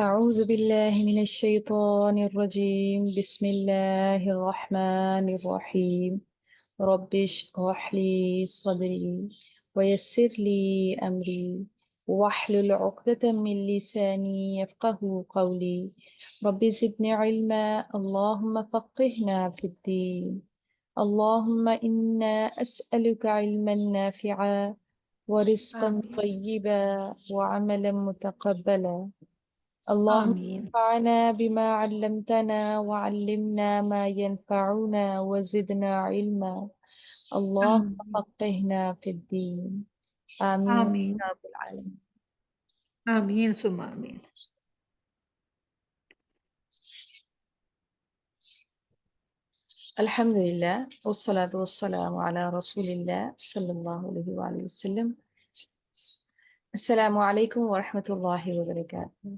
أعوذ بالله من الشيطان الرجيم. بسم الله الرحمن الرحيم. رب اشرح لي صدري ويسر لي أمري واحلل عقدة من لساني يفقه قولي. رب زدني علما، اللهم فقهنا في الدين. اللهم إنا أسألك علما نافعا ورزقا طيبا وعملا متقبلا. اللهم آمين. انفعنا بما علمتنا وعلمنا ما ينفعنا وزدنا علما. اللهم آمين. فقهنا في الدين. آمين آمين. يا رب العالمين. آمين ثم آمين. الحمد لله والصلاة والسلام على رسول الله صلى الله عليه وآله وسلم. السلام عليكم ورحمة الله وبركاته.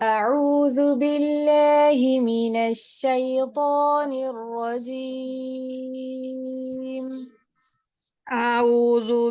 أعوذ بالله من الشيطان الرجيم. أعوذ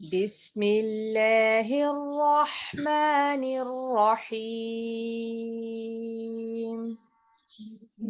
بسم الله الرحمن الرحيم.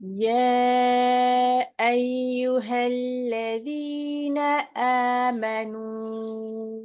يا أيها الذين آمنوا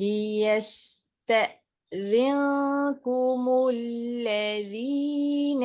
ليستأذنكم الذين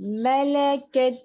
ملكت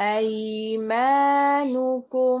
أيمانكم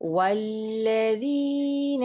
والذين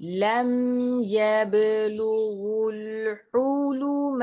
لم يبلغوا الحلم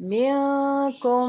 منكم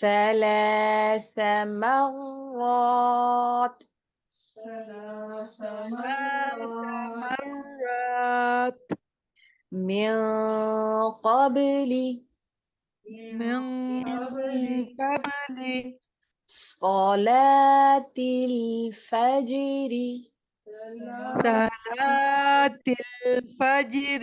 ثلاث مرات ثلاث مرات من قبل من قبل صلاة الفجر. صلاة الفجر।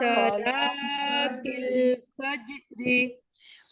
صلاة الفجر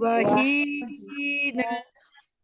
وحين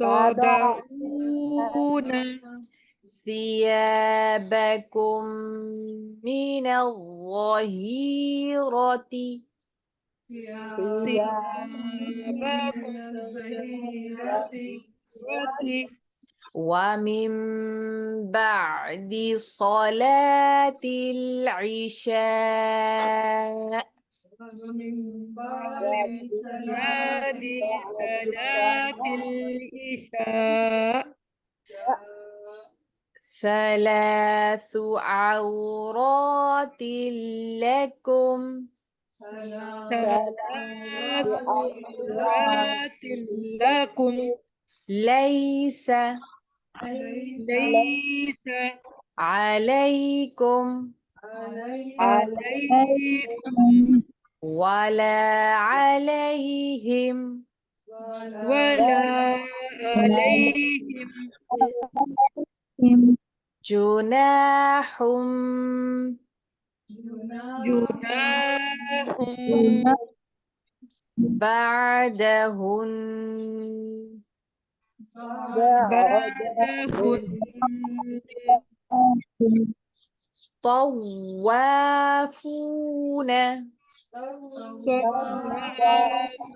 تضعون ثيابكم من الظهيرة ثيابكم من الظهيرة ومن بعد صلاة العشاء ومن بعد صلاة العشاء ثلاث عورات لكم ثلاث عورات لكم ليس ليس عليكم عليكم ولا عليهم ولا عليهم جناح جناح بعدهن بعدهن طوافون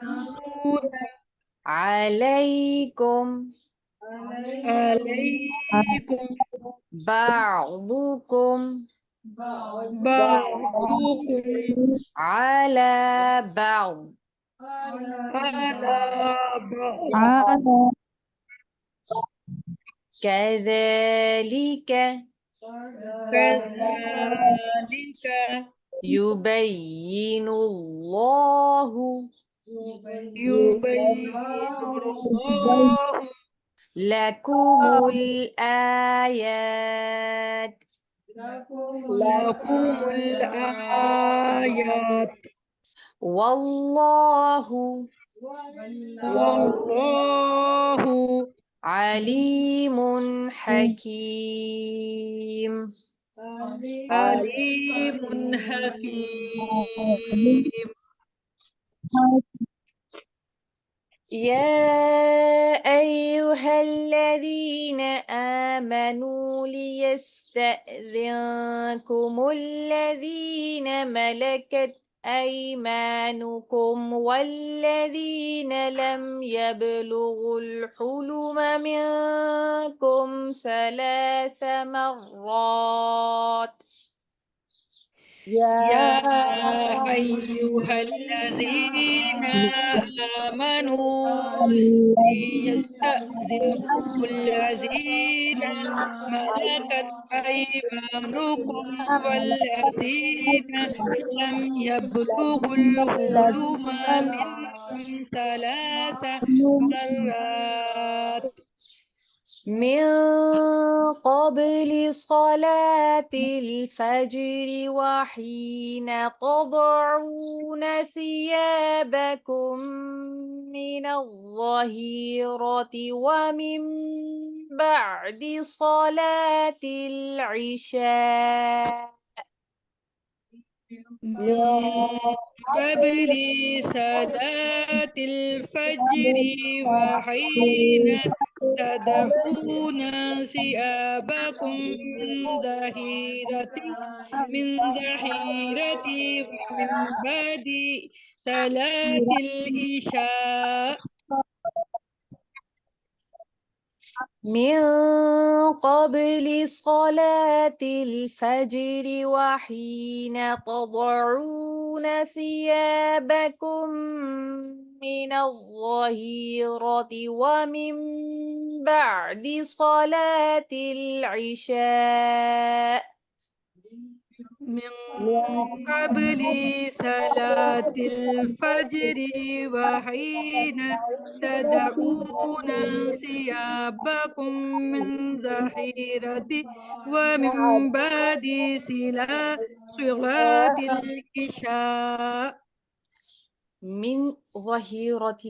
طوافون عليكم عليكم بعضكم بعضكم على بعض على بعض كذلك كذلك يبين الله يبين الله لكم الآيات لكم الآيات والله والله عليم حكيم. عليم حكيم. يا أيها الذين آمنوا ليستأذنكم الذين ملكت أيمانكم والذين لم يبلغوا الحلم منكم ثلاث مرات يا أيها الذين آمنوا ليستأذنكم الذين ملكت أيمانكم والذين لم يبلغوا الحلم منكم ثلاث مرات من قبل صلاة الفجر وحين تضعون ثيابكم من الظهيرة ومن بعد صلاة العشاء من قبل صلاة الفجر وحين تدعون ثيابكم من ظهيرة ومن بعد صلاة العشاء من قبل صلاة الفجر وحين تضعون ثيابكم من الظهيرة ومن بعد صلاة العشاء من قبل صلاة الفجر وحين تدعون ثيابكم من ظهيرة ومن بعد صلاة العشاء من ظهيرة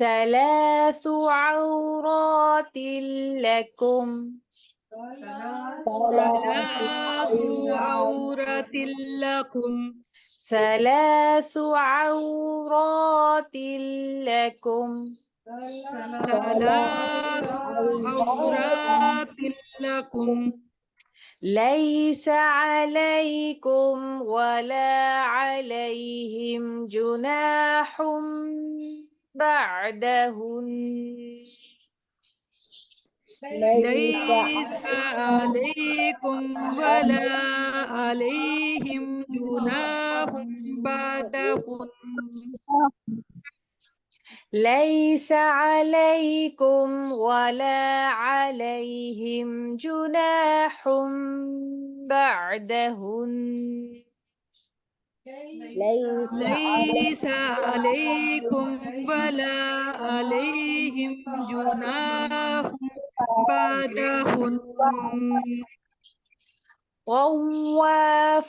ثلاث عورات لكم ثلاث عورات لكم ثلاث عورات لكم ثلاث عورات لكم ليس عليكم ولا عليهم جناح بعدهن ليس عليكم ولا عليهم جناح بعدهن ليس عليكم ولا عليهم جناح بعدهن ليس عليكم ولا عليهم جناح بعدهن طوافون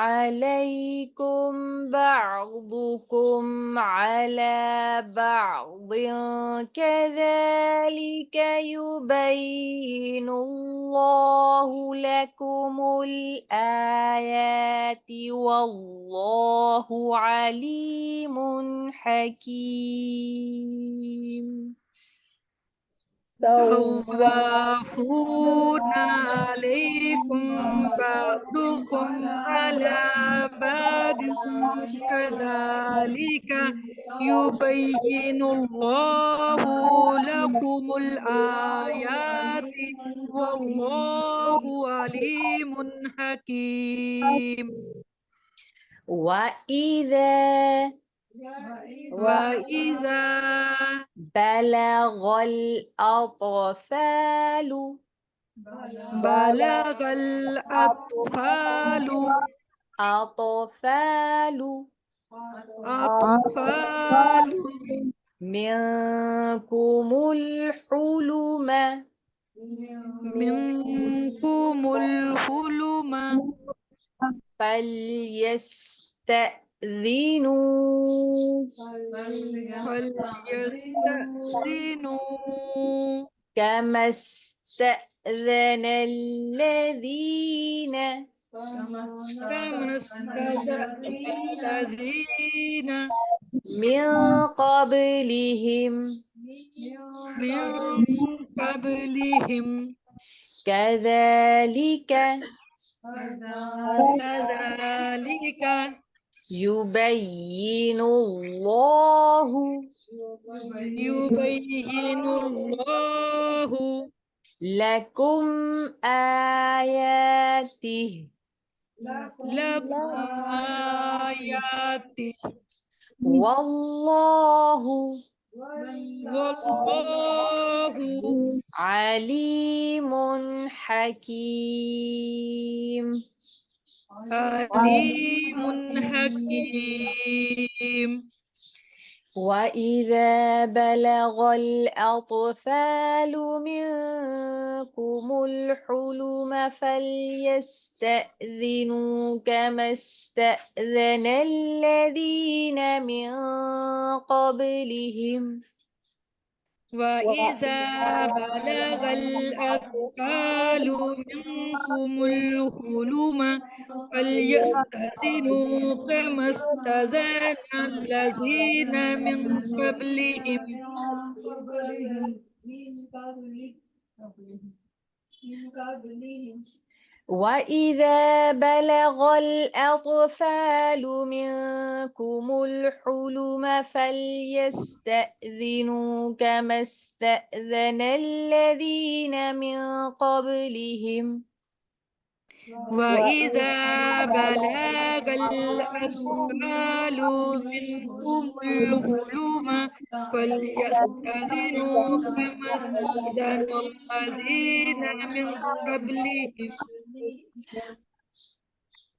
عليكم بعضكم على بعض كذلك يبين الله لكم الآيات والله عليم حكيم. طوافون عليكم بعضكم على بعض كذلك يبين الله لكم الآيات والله عليم حكيم. وإذا وإذا بلغ الأطفال بلغ الأطفال أطفال أطفال منكم الحلم منكم الحلم فليستأذنوا فليستأذنوا كما استأذن الذين كما استأذن الذين من قبلهم من قبلهم كذلك كذلك يبين الله يبين الله لكم آياته لكم آياته والله والله عليم حكيم. عليم حكيم. وإذا بلغ الأطفال منكم الحلم فليستأذنوا كما استأذن الذين من قبلهم وإذا بلغ الأطفال منكم الحلم فليستأذنوا كما استأذن الذين من قبلهم وإذا بلغ الأطفال منكم الحلم فليستأذنوا كما استأذن الذين من قبلهم وإذا بلغ الأطفال منكم الحلم فليستأذنوا كما استأذن الذين من قبلهم.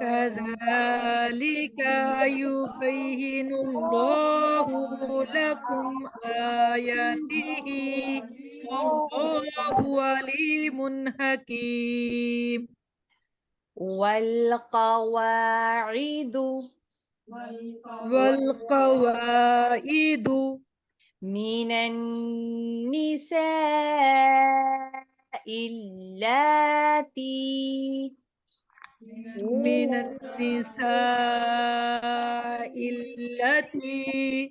كذلك يبين الله لكم آياته والله عليم حكيم. والقواعد والقواعد من النساء اللاتي من النساء التي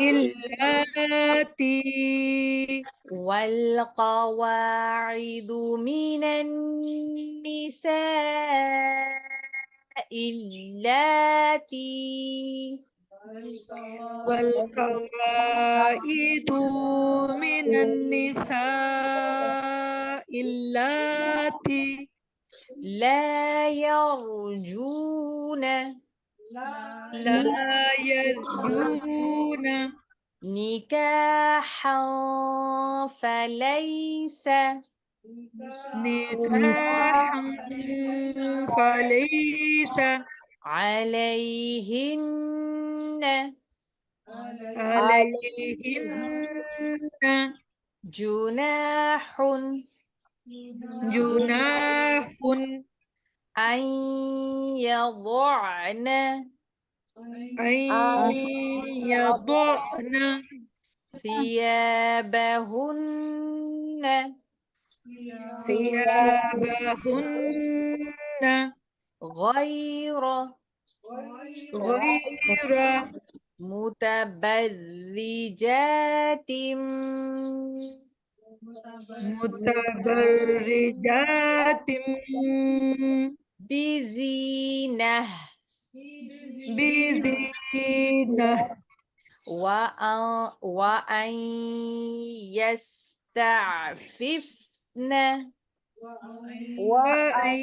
التي والقواعد من النساء اللاتي والقواعد من النساء اللاتي لا يرجون لا يرجون نكاحا فليس نكاحا فليس عليهن عليهن جناح جناح أن يضعن أن يضعن ثيابهن ثيابهن غير غير متبرجات متبرجات بزينة بزينة وأن يستعففن وأن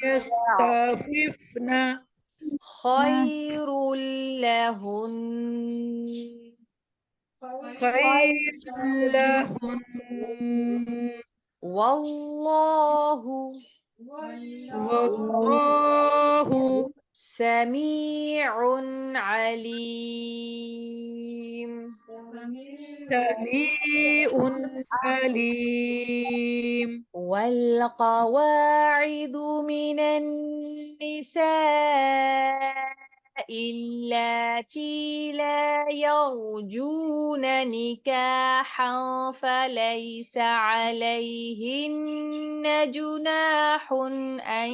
يستعففن خير لهن خير لهن والله والله سميع عليم. سميع عليم. والقواعد من النساء اللاتي لا يرجون نكاحا فليس عليهن جناح أن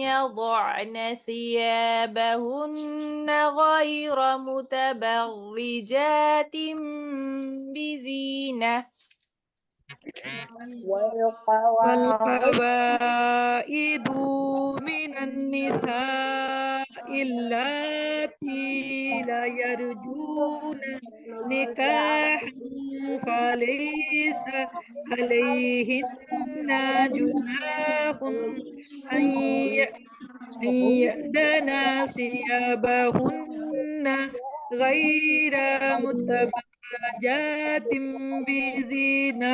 يضعن ثيابهن غير متبرجات بزينة. والقواعد من النساء اللاتي لا يرجون نكاحا فليس عليهن جناح أن يأدن ثيابهن غير متبرجات بزينة.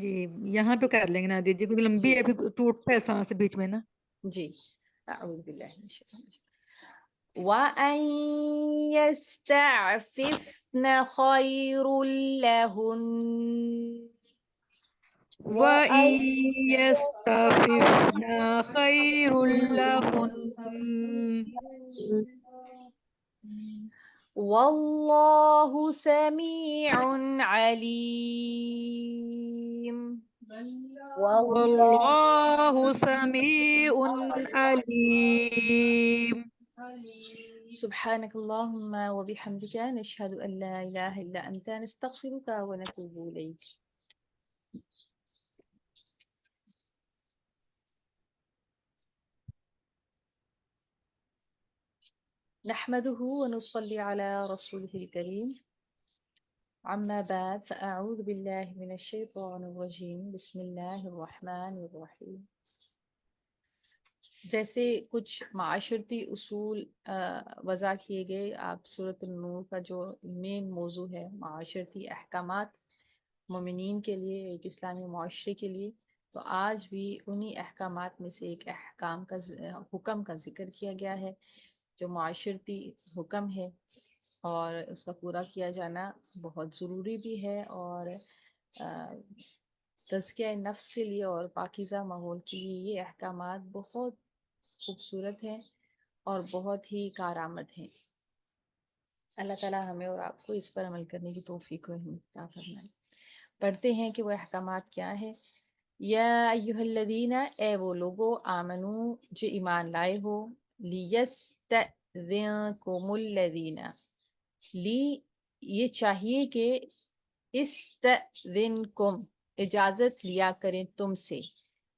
جی یہاں پہ کر لیں گے نادر جی کیونکہ لمبی جی ہے پھر ٹوٹتا ہے سانس بیچ میں نا. جی اعوذ باللہ من الشیطان الرجیم وَأَن يَسْتَعْفِفْنَ خَيْرٌ لَهُنَّ وَإِن وَأَن يَسْتَعْفِفْنَا خَيْرٌ لَهُنَّ. وَاللَّهُ سَمِيعٌ عَلِيمٌ وَاللَّهُ سَمِيعٌ عَلِيمٌ. سبحانك اللهم وبحمدك نشهد أن لا إله إلا أنت نستغفرك ونتوب إليك. نحمده ونصلي على رسوله الكريم. عما بعد فأعوذ بالله من الشيطان الرجيم. بسم الله الرحمن الرحيم. جیسے کچھ معاشرتی اصول وضع کیے گئے، آپ سورۃ النور کا جو مین موضوع ہے معاشرتی احکامات مومنین کے لیے، ایک اسلامی معاشرے کے لیے، تو آج بھی انہی احکامات میں سے ایک احکام کا حکم کا ذکر کیا گیا ہے جو معاشرتی حکم ہے، اور اس کا پورا کیا جانا بہت ضروری بھی ہے، اور تزکیہ نفس کے لیے اور پاکیزہ ماحول کے لیے یہ احکامات بہت خوبصورت ہیں اور بہت ہی کارآمد ہیں. اللہ تعالیٰ ہمیں اور آپ کو اس پر عمل کرنے کی توفیق و ہمت عطا فرمائے. پڑھتے ہیں کہ وہ احکامات کیا ہے. یا ایھا الذین، اے وہ لوگو، آمنو جو ایمان لائے ہو، لیستأذنکم الذین، لی یہ چاہیے کہ استأذنکم اجازت لیا کریں تم سے،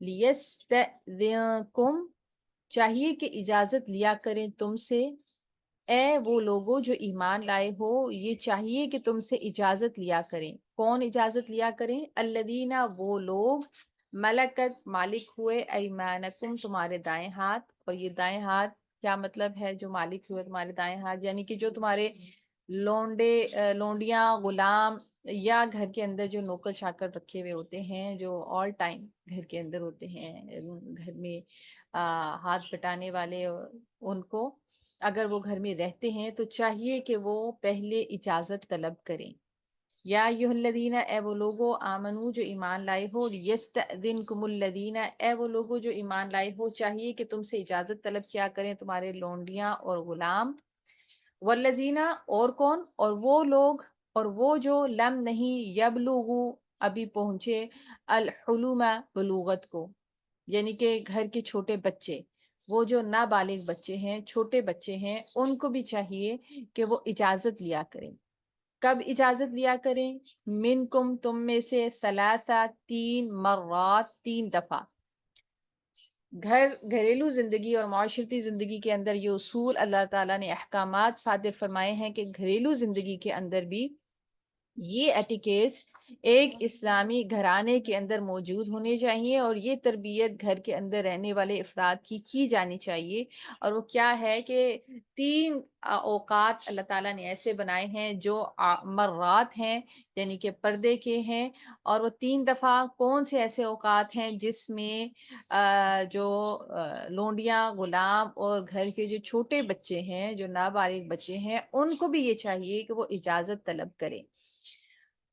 لیستأذنکم چاہیے کہ اجازت لیا کریں تم سے، اے وہ لوگوں جو ایمان لائے ہو یہ چاہیے کہ تم سے اجازت لیا کریں. کون اجازت لیا کریں؟ الذین، وہ لوگ، ملکت مالک ہوئے، ایمانکم تمہارے دائیں ہاتھ. اور یہ دائیں ہاتھ کیا مطلب ہے؟ جو مالک ہوئے تمہارے دائیں ہاتھ، یعنی کہ جو تمہارے لونڈیاں، غلام، یا گھر کے اندر جو نوکر چاکر رکھے ہوئے ہوتے ہیں، جو آل ٹائم گھر کے اندر ہوتے ہیں، گھر میں ہاتھ بٹانے والے، ان کو اگر وہ گھر میں رہتے ہیں تو چاہیے کہ وہ پہلے اجازت طلب کریں. یا ایھا الذین، اے وہ لوگو، آمنو جو ایمان لائے ہو، یستأذنکم الذین، اے وہ لوگو جو ایمان لائے ہو چاہیے کہ تم سے اجازت طلب کیا کریں تمہارے لونڈیاں اور غلام. والذین، اور کون؟ اور وہ لوگ، اور وہ جو لم نہیں، یبلغو ابھی پہنچے، الحلم بلوغت کو، یعنی کہ گھر کے چھوٹے بچے، وہ جو نابالغ بچے ہیں، چھوٹے بچے ہیں، ان کو بھی چاہیے کہ وہ اجازت لیا کریں. کب اجازت لیا کریں؟ منکم تم میں سے، ثلاثہ تین مرات، تین دفعہ. گھریلو زندگی اور معاشرتی زندگی کے اندر یہ اصول اللہ تعالیٰ نے احکامات صادر فرمائے ہیں کہ گھریلو زندگی کے اندر بھی یہ ایٹیکیٹس ایک اسلامی گھرانے کے اندر موجود ہونے چاہیے، اور یہ تربیت گھر کے اندر رہنے والے افراد کی جانی چاہیے. اور وہ کیا ہے کہ تین اوقات اللہ تعالیٰ نے ایسے بنائے ہیں جو مرات ہیں، یعنی کہ پردے کے ہیں. اور وہ تین دفعہ کون سے ایسے اوقات ہیں جس میں جو لونڈیاں، غلام اور گھر کے جو چھوٹے بچے ہیں، جو نابالغ بچے ہیں، ان کو بھی یہ چاہیے کہ وہ اجازت طلب کریں.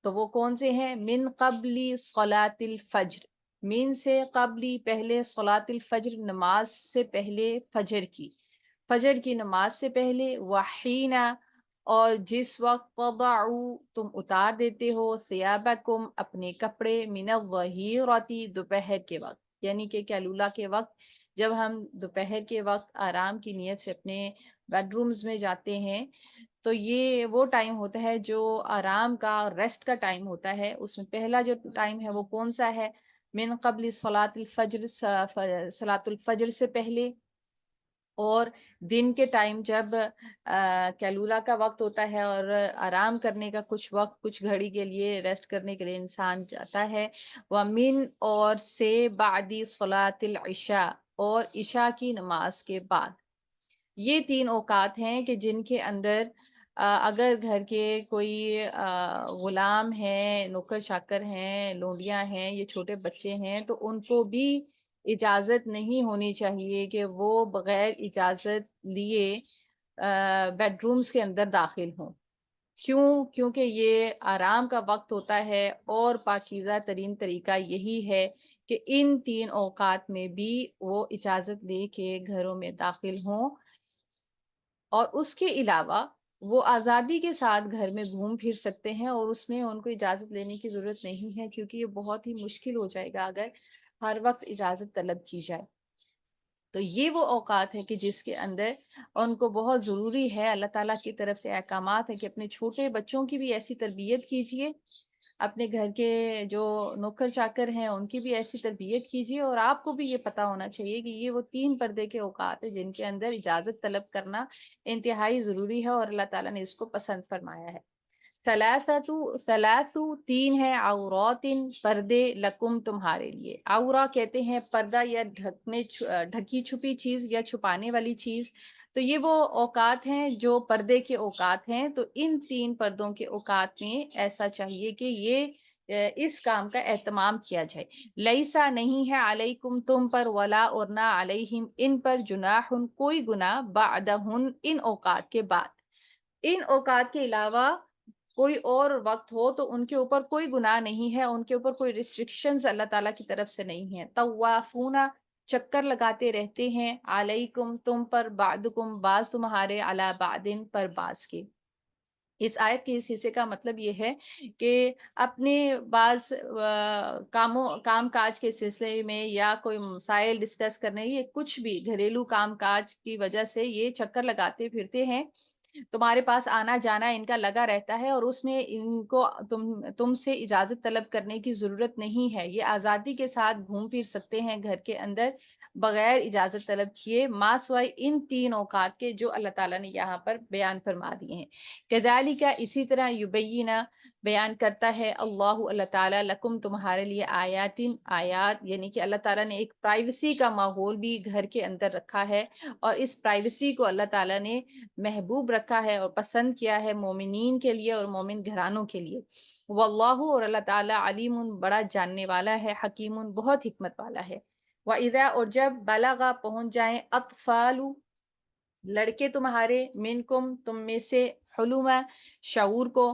تو وہ کون سے ہیں؟ من قبلی صلاۃ الفجر، من سے قبلی پہلے، صلاۃ الفجر نماز سے پہلے، فجر کی نماز سے پہلے، وحینا اور جس وقت، تضعوا تم اتار دیتے ہو، ثیابکم اپنے کپڑے، من الظہیرۃ دوپہر کے وقت، یعنی کہ کیلولا کے وقت، جب ہم دوپہر کے وقت آرام کی نیت سے اپنے بیڈ رومز میں جاتے ہیں تو یہ وہ ٹائم ہوتا ہے جو آرام کا، ریسٹ کا ٹائم ہوتا ہے. اس میں پہلا جو ٹائم ہے وہ کون سا ہے؟ من قبل صلاۃ الفجر، صلاۃ الفجر سے پہلے. اور دن کے ٹائم جب کیلولا کا وقت ہوتا ہے اور آرام کرنے کا کچھ وقت، کچھ گھڑی کے لیے ریسٹ کرنے کے لیے انسان جاتا ہے، وَمِن اور سے، بعدی صلاۃ العشاء اور عشاء کی نماز کے بعد. یہ تین اوقات ہیں کہ جن کے اندر اگر گھر کے کوئی غلام ہیں، نوکر چاکر ہیں، لونڈیاں ہیں، یہ چھوٹے بچے ہیں، تو ان کو بھی اجازت نہیں ہونی چاہیے کہ وہ بغیر اجازت لیے بیڈ رومز کے اندر داخل ہوں. کیونکہ یہ آرام کا وقت ہوتا ہے اور پاکیزہ ترین طریقہ یہی ہے کہ ان 3 اوقات میں بھی وہ اجازت لے کے گھروں میں داخل ہوں، اور اس کے علاوہ وہ آزادی کے ساتھ گھر میں گھوم پھر سکتے ہیں، اور اس میں ان کو اجازت لینے کی ضرورت نہیں ہے، کیونکہ یہ بہت ہی مشکل ہو جائے گا اگر ہر وقت اجازت طلب کی جائے. تو یہ وہ اوقات ہے کہ جس کے اندر ان کو بہت ضروری ہے، اللہ تعالیٰ کی طرف سے احکامات ہے کہ اپنے چھوٹے بچوں کی بھی ایسی تربیت کیجیے، اپنے گھر کے جو نوکر چاکر ہیں ان کی بھی ایسی تربیت کیجیے، اور آپ کو بھی یہ پتا ہونا چاہیے کہ یہ وہ 3 پردے کے اوقات ہیں جن کے اندر اجازت طلب کرنا انتہائی ضروری ہے، اور اللہ تعالیٰ نے اس کو پسند فرمایا ہے. ثلاثو 3 ہے، عورات پردے، لکم تمہارے لیے. عورا کہتے ہیں پردہ یا ڈھکی چھپی چیز یا چھپانے والی چیز. تو یہ وہ اوقات ہیں جو پردے کے اوقات ہیں. تو ان 3 پردوں کے اوقات میں ایسا چاہیے کہ یہ اس کام کا اہتمام کیا جائے. لیسا نہیں ہے علیکم تم پر، ولا اور نہ علیہم ان پر، جناح کوئی گناہ، بعدہن ان اوقات کے بعد. ان اوقات کے علاوہ کوئی اور وقت ہو تو ان کے اوپر کوئی گناہ نہیں ہے، ان کے اوپر کوئی ریسٹرکشنز اللہ تعالیٰ کی طرف سے نہیں ہیں. طوافون چکر لگاتے رہتے ہیں، علیکم تم پر، بعدکم بعض تمہارے، علی بعدن پر بعض کے. اس آیت کے اس حصے کا مطلب یہ ہے کہ اپنے بعض کام کاج کے سلسلے میں یا کوئی مسائل ڈسکس کرنے، یہ کچھ بھی گھریلو کام کاج کی وجہ سے یہ چکر لگاتے پھرتے ہیں. تمہارے پاس آنا جانا ان کا لگا رہتا ہے، اور اس میں ان کو تم سے اجازت طلب کرنے کی ضرورت نہیں ہے. یہ آزادی کے ساتھ گھوم پھر سکتے ہیں گھر کے اندر بغیر اجازت طلب کیے، ما سوائے ان 3 اوقات کے جو اللہ تعالیٰ نے یہاں پر بیان فرما دیے ہیں. کذالک اسی طرح، یبینہ بیان کرتا ہے اللہ تعالیٰ، لکم تمہارے لیے، آیات، یعنی کہ اللہ تعالیٰ نے ایک پرائیویسی کا ماحول بھی گھر کے اندر رکھا ہے، اور اس پرائیویسی کو اللہ تعالیٰ نے محبوب رکھا ہے اور پسند کیا ہے مومنین کے لیے اور مومن گھرانوں کے لیے. واللہ اور اللہ تعالیٰ، علیم بڑا جاننے والا ہے، حکیم بہت حکمت والا ہے. وَإِذَا اور جب بلغا پہنچ جائیں، اطفال لڑکے تمہارے، منکم تم میں سے، حلما شعور کو،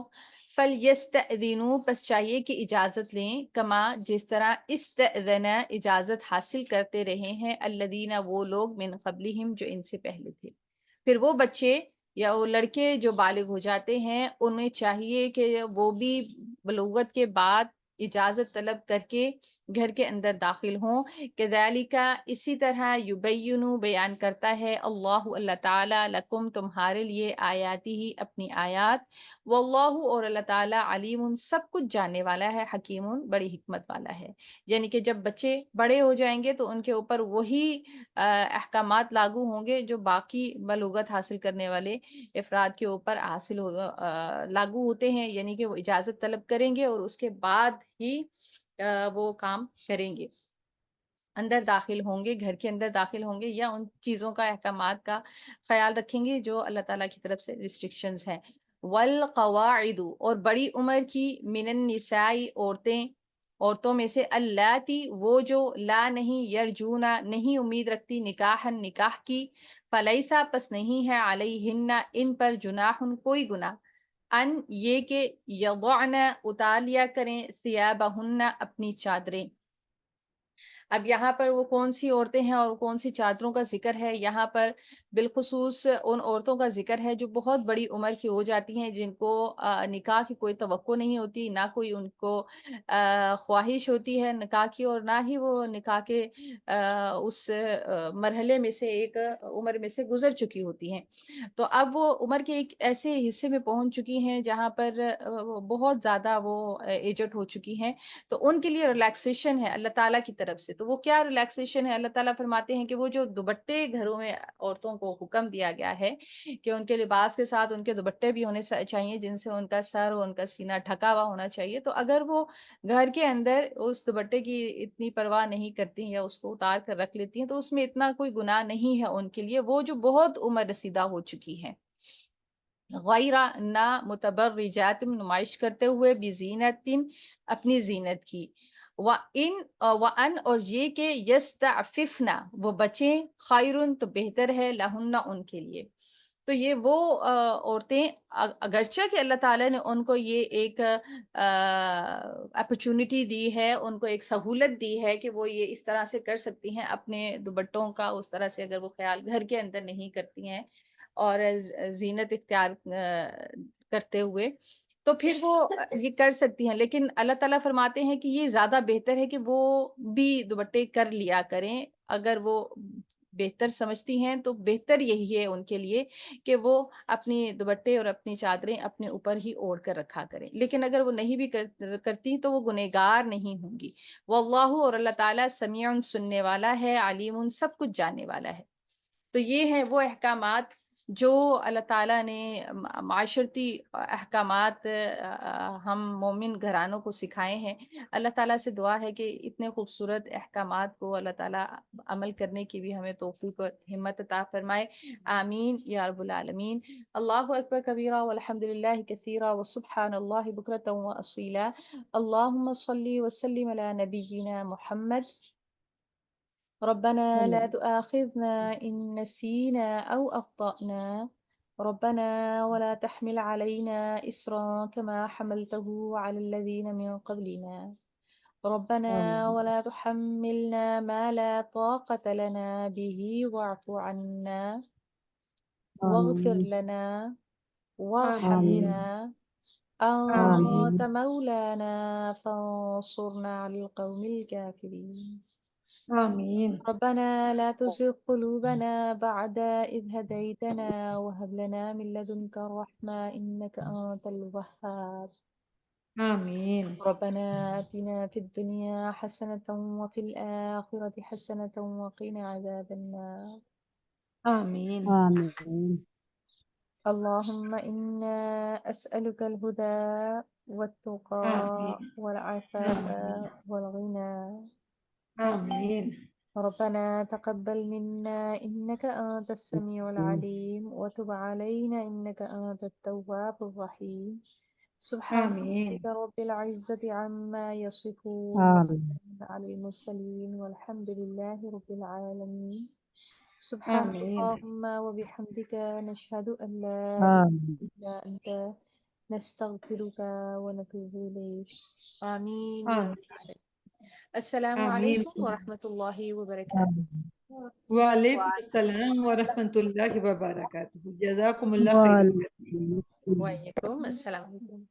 فلیستأذنوا پس چاہیے کہ اجازت لیں، کما جس طرح استأذن اجازت حاصل کرتے رہے ہیں، الذین وہ لوگ، من قبلہم جو ان سے پہلے تھے. پھر وہ بچے یا وہ لڑکے جو بالغ ہو جاتے ہیں، انہیں چاہیے کہ وہ بھی بلوغت کے بعد اجازت طلب کر کے گھر کے اندر داخل ہوں. کذالک اسی طرح، یبین بیان کرتا ہے اللہ تعالیٰ، لکم تمہارے لیے، آیاتی ہی اپنی آیات. واللہ اور اللہ تعالیٰ، علیم سب کچھ جاننے والا ہے، حکیم بڑی حکمت والا ہے. یعنی کہ جب بچے بڑے ہو جائیں گے تو ان کے اوپر وہی احکامات لاگو ہوں گے جو باقی بلوغت حاصل کرنے والے افراد کے اوپر لاگو ہوتے ہیں. یعنی کہ وہ اجازت طلب کریں گے اور اس کے بعد ہی وہ کام کریں گے، اندر داخل ہوں گے، گھر کے اندر داخل ہوں گے، یا ان چیزوں کا احکامات کا خیال رکھیں گے جو اللہ تعالیٰ کی طرف سے ریسٹرکشنز ہیں. والقواعد اور بڑی عمر کی، من النساء عورتوں میں سے، اللاتی وہ جو، لا نہیں، یرجونا نہیں امید رکھتی، نکاح کی، فلیسا پس نہیں ہے، علیہن ان پر، جناح کوئی گناہ، ان یہ کہ، یضعن اتار لیا کریں، ثیابہن اپنی چادریں. اب یہاں پر وہ کون سی عورتیں ہیں اور کون سی چادروں کا ذکر ہے؟ یہاں پر بالخصوص ان عورتوں کا ذکر ہے جو بہت بڑی عمر کی ہو جاتی ہیں، جن کو نکاح کی کوئی توقع نہیں ہوتی، نہ کوئی ان کو خواہش ہوتی ہے نکاح کی، اور نہ ہی وہ نکاح کے اس مرحلے میں سے، ایک عمر میں سے گزر چکی ہوتی ہیں. تو اب وہ عمر کے ایک ایسے حصے میں پہنچ چکی ہیں جہاں پر بہت زیادہ وہ ایجٹ ہو چکی ہیں. تو ان کے لیے ریلیکسیشن ہے اللہ تعالیٰ کی طرف سے. تو وہ کیا ریلیکسیشن ہے؟ اللہ تعالیٰ فرماتے ہیں کہ وہ جو دوپٹے گھروں میں عورتوں کو حکم دیا گیا ہے کہ ان کے لباس کے ساتھ ان کے دوپٹے بھی ہونے چاہیے جن سے ان کا سر اور ان کا سینہ ڈھکا ہوا ہونا چاہیے. تو اگر وہ گھر کے اندر اس دوپٹے کی اتنی پرواہ نہیں کرتی ہیں یا اس کو اتار کر رکھ لیتی ہیں تو اس میں اتنا کوئی گناہ نہیں ہے ان کے لیے، وہ جو بہت عمر رسیدہ ہو چکی ہیں. غیرہ نہ متبرجات نمائش کرتے ہوئے بزینت اپنی زینت کی، وَأَن اور یہ کہ یستعففن وہ بچیں، خیرن تو بہتر ہے، لہن ان کے لیے۔ تو یہ وہ عورتیں اگرچہ کہ اللہ تعالیٰ نے ان کو یہ ایک اپرچونٹی دی ہے، ان کو ایک سہولت دی ہے کہ وہ یہ اس طرح سے کر سکتی ہیں اپنے دوپٹوں کا، اس طرح سے اگر وہ خیال گھر کے اندر نہیں کرتی ہیں اور زینت اختیار کرتے ہوئے، تو پھر وہ یہ کر سکتی ہیں، لیکن اللہ تعالیٰ فرماتے ہیں کہ یہ زیادہ بہتر ہے کہ وہ بھی دوپٹے کر لیا کریں، اگر وہ بہتر سمجھتی ہیں تو بہتر یہی ہے ان کے لیے کہ وہ اپنی دوپٹے اور اپنی چادریں اپنے اوپر ہی اوڑھ کر رکھا کریں، لیکن اگر وہ نہیں بھی کرتی تو وہ گنہگار نہیں ہوں گی۔ واللہ اور اللہ تعالیٰ سمیع سننے والا ہے، علیم سب کچھ جاننے والا ہے۔ تو یہ ہیں وہ احکامات جو اللہ تعالیٰ نے معاشرتی احکامات ہم مومن گھرانوں کو سکھائے ہیں۔ اللہ تعالیٰ سے دعا ہے کہ اتنے خوبصورت احکامات کو اللہ تعالیٰ عمل کرنے کی بھی ہمیں توفیق اور ہمت عطا فرمائے، آمین یا رب العالمین۔ اللہ اکبر کبیرہ والحمد للہ کثیرہ وسبحان اللہ بکرۃ واصیلا۔ اللہم صلی وسلم علی نبینا محمد۔ ربنا لا تؤاخذنا إن نسينا أو أخطأنا، ربنا ولا تحمل علينا إصرا كما حملته على الذين من قبلنا، ربنا ولا تحملنا ما لا طاقة لنا به واعف عنا واغفر لنا آمین وارحمنا، آمین أنت مولانا فانصرنا على القوم الكافرين، آمین ربنا لا تزغ قلوبنا بعد إذ هديتنا وهب لنا من لدنك رحمة إنك أنت الوهاب، آمین ربنا آتنا في الدنيا حسنة وفي الآخرة حسنة وقنا عذاب النار، آمین اللهم إنا أسألك الهدى والتقى آمین والعفاف آمین والغنى، آمین ربنا تقبل منا إنك أنت السميع العليم وتب علينا إنك أنت التواب الرحيم، سبحان آمین ربك رب العزة عما يصفون وسلام على المرسلين والحمد لله رب العالمين، سبحانك آمین اللهم وبحمدك نشهد أن لا إله إلا أنت نستغفرك ونتوب إليك، آمين يا رب آمین العالمين۔ السلام آمین علیکم ورحمۃ اللہ وبرکاتہ۔ وعلیکم وعلیکم السلام ورحمۃ اللہ وبرکاتہ، جزاکم اللہ خیرا۔ وعلیکم السلام علیکم۔